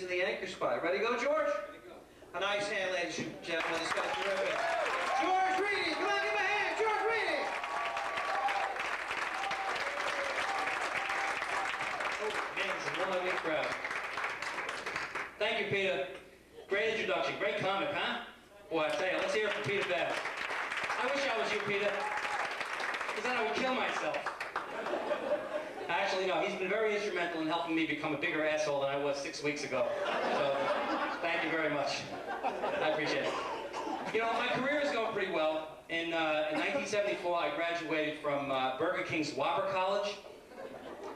in the anchor spot. Ready to go, George? Ready to go. A nice hand, ladies and gentlemen. This guy's terrific. George Rini! Come on, give him a hand! George Rini! Oh, man, it's a lovely crowd. Thank you, Peter. Great introduction. Great comic, huh? Boy, I tell you, let's hear it from Peter Bass. I wish I was you, Peter. Because then I would kill myself. Actually, no, he's been very instrumental in helping me become a bigger asshole than I was 6 weeks ago. So, thank you very much. I appreciate it. You know, my career is going pretty well. In 1974, I graduated from Burger King's Whopper College.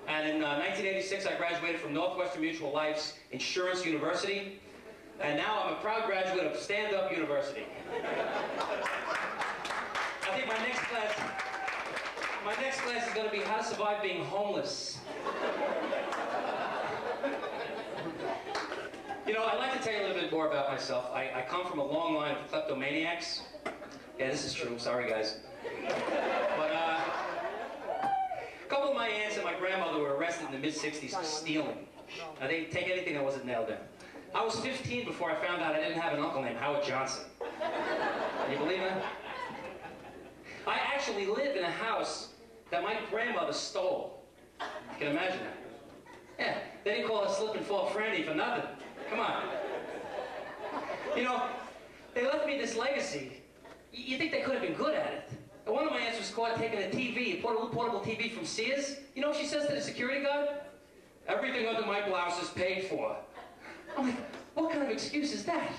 And in 1986, I graduated from Northwestern Mutual Life's Insurance University. And now I'm a proud graduate of Stand-Up University. I think my next class is going to be how to survive being homeless. You know, I'd like to tell you a little bit more about myself. I come from a long line of kleptomaniacs. Yeah, this is true. Sorry, guys. But a couple of my aunts and my grandmother were arrested in the mid-'60s for stealing. Now, they didn't take anything that wasn't nailed down. I was 15 before I found out I didn't have an uncle named Howard Johnson. Can you believe that? I actually live in a house that my grandmother stole. You can imagine that. Yeah, they didn't call her Slip and Fall Franny for nothing. Come on. You know, they left me this legacy. You think they could have been good at it. And one of my aunts was caught taking a TV, a portable TV from Sears. You know what she says to the security guard? Everything under my blouse is paid for. I'm like, what kind of excuse is that?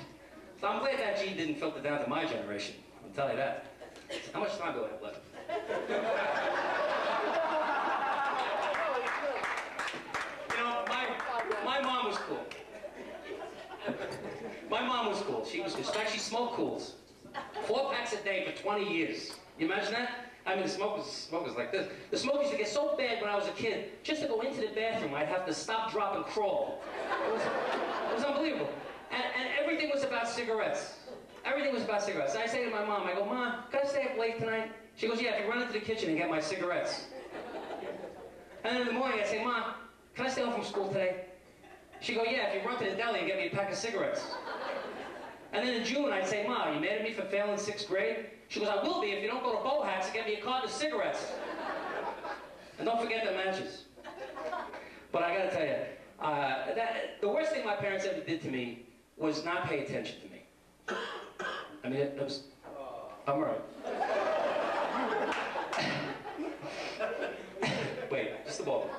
So I'm glad that gene didn't filter down to my generation. I'll tell you that. How much time do I have left? You know, my mom was cool. My mom was cool. She was, in fact, she smoked cools. 4 packs a day for 20 years. You imagine that? I mean, the smoke was like this. The smoke used to get so bad when I was a kid, just to go into the bathroom, I'd have to stop, drop, and crawl. It was unbelievable. And everything was about cigarettes. Everything was about cigarettes. And I say to my mom, I go, "Ma, can I stay up late tonight?" She goes, "Yeah, if you run into the kitchen and get my cigarettes." And then in the morning, I say, "Ma, can I stay home from school today?" She goes, "Yeah, if you run to the deli and get me a pack of cigarettes." And then in June, I'd say, "Ma, you mad at me for failing 6th grade?" She goes, "I will be if you don't go to Bohacks and get me a carton of cigarettes. And don't forget the matches." But I gotta tell you, the worst thing my parents ever did to me was not pay attention to me. I mean, it was... I'm all right. Wait, just a moment.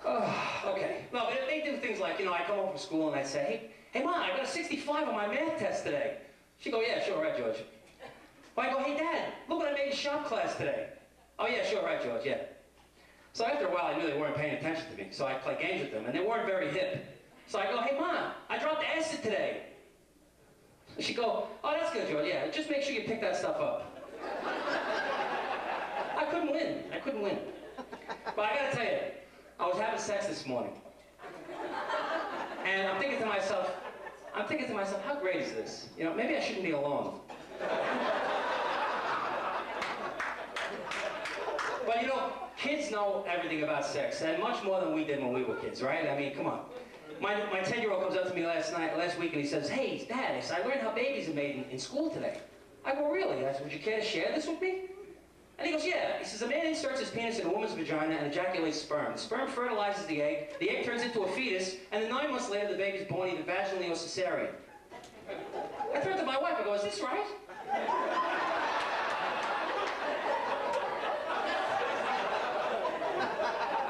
Oh, okay. No, they do things like, you know, I come home from school and I'd say, hey, Ma, I got a 65 on my math test today." She'd go, "Yeah, sure, right, George." Or I go, "Hey, Dad, look what I made in shop class today." "Oh, yeah, sure, right, George, yeah." So after a while, I knew they weren't paying attention to me, so I'd play games with them, and they weren't very hip. So I go, "Hey, Ma, I dropped acid today." She'd go, "Oh, that's good, George, yeah, just make sure you pick that stuff up." I couldn't win. I couldn't win. But I gotta tell you, I was having sex this morning. And I'm thinking to myself, how great is this? You know, maybe I shouldn't be alone. But you know, kids know everything about sex, and much more than we did when we were kids, right? I mean, come on. My 10-year-old comes up to me last week, and he says, "Hey, Dad, I learned how babies are made in school today." I go, "Really?" I said, "Would you care to share this with me?" And he goes, "Yeah." He says, "A man inserts his penis in a woman's vagina and ejaculates sperm. The sperm fertilizes the egg turns into a fetus, and then 9 months later, the baby's born either vaginally or cesarean." I turned to my wife, I go, "Is this right?"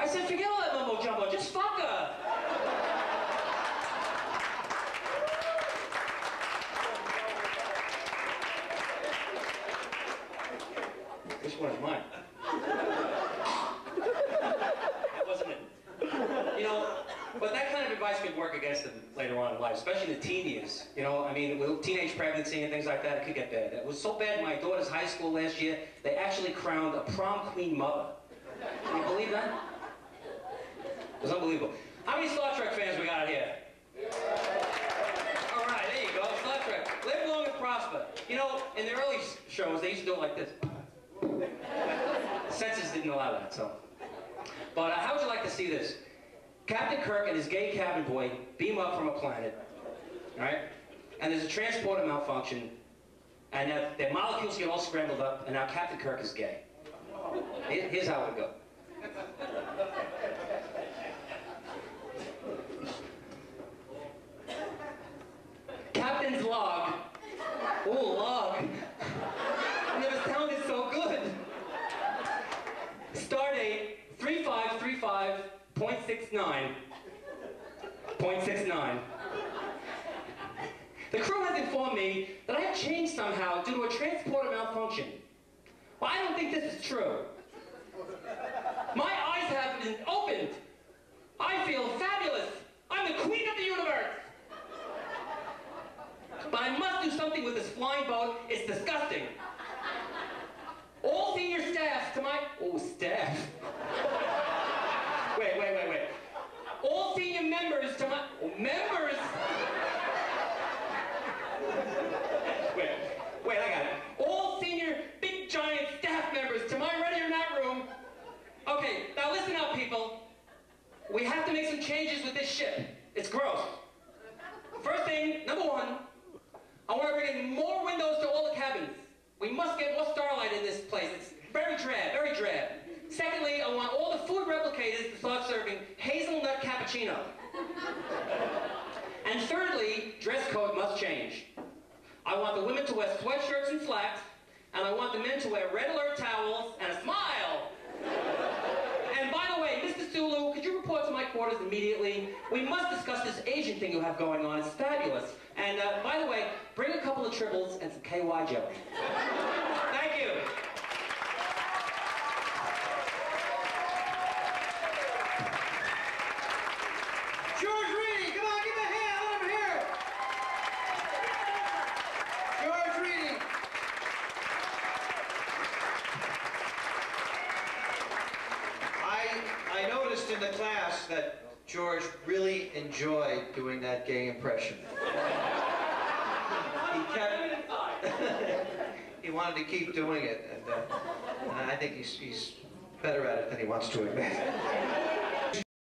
I said, "Forget all that mumbo jumbo, just fuck her." Which one is mine? That wasn't it. You know, but that kind of advice could work against them later on in life, especially in the teen years. You know, I mean, with teenage pregnancy and things like that, it could get bad. It was so bad in my daughter's high school last year, they actually crowned a prom queen mother. Can you believe that? It was unbelievable. How many Star Trek fans we got here? All right, there you go, Star Trek. Live long and prosper. You know, in the early shows, they used to do it like this. The censors didn't allow that, so. But how would you like to see this? Captain Kirk and his gay cabin boy beam up from a planet, all right? And there's a transporter malfunction, and their molecules get all scrambled up, and now Captain Kirk is gay. Here's how it would go. Captain's log. Ooh, log. I never sounded so good. Stardate 3535.69. .69. The crew has informed me that I have changed somehow due to a transporter malfunction. Well, I don't think this is true. My eyes have been opened. I feel fabulous. I'm the queen of the universe. But I must do something with this flying boat. It's disgusting. All senior staff to my... Oh, staff. Wait. All senior members to my... Oh, members? Wait, I got it. All senior, big, giant staff members to my ready or not room. Okay, now listen up, people. We have to make some changes with this ship. It's gross. First thing, number one, I want to bring in more windows to all the cabins. We must get more starlight in this place. It's very drab, very drab. Secondly, I want all the food replicators to start serving hazelnut cappuccino. And thirdly, dress code must change. I want the women to wear sweatshirts and slacks, and I want the men to wear red alert towels and a smile. And by the way, Mr. Sulu, could you report to my quarters immediately? We must discuss this Asian thing you have going on. It's fabulous. And by the way, bring a couple of tribbles and some KY jelly. Thank you. George Rini, come on, give him a hand. Let him hear it. George Rini. I noticed in the class that George really enjoyed doing that gay impression. He wanted to keep doing it, and I think he's better at it than he wants to admit.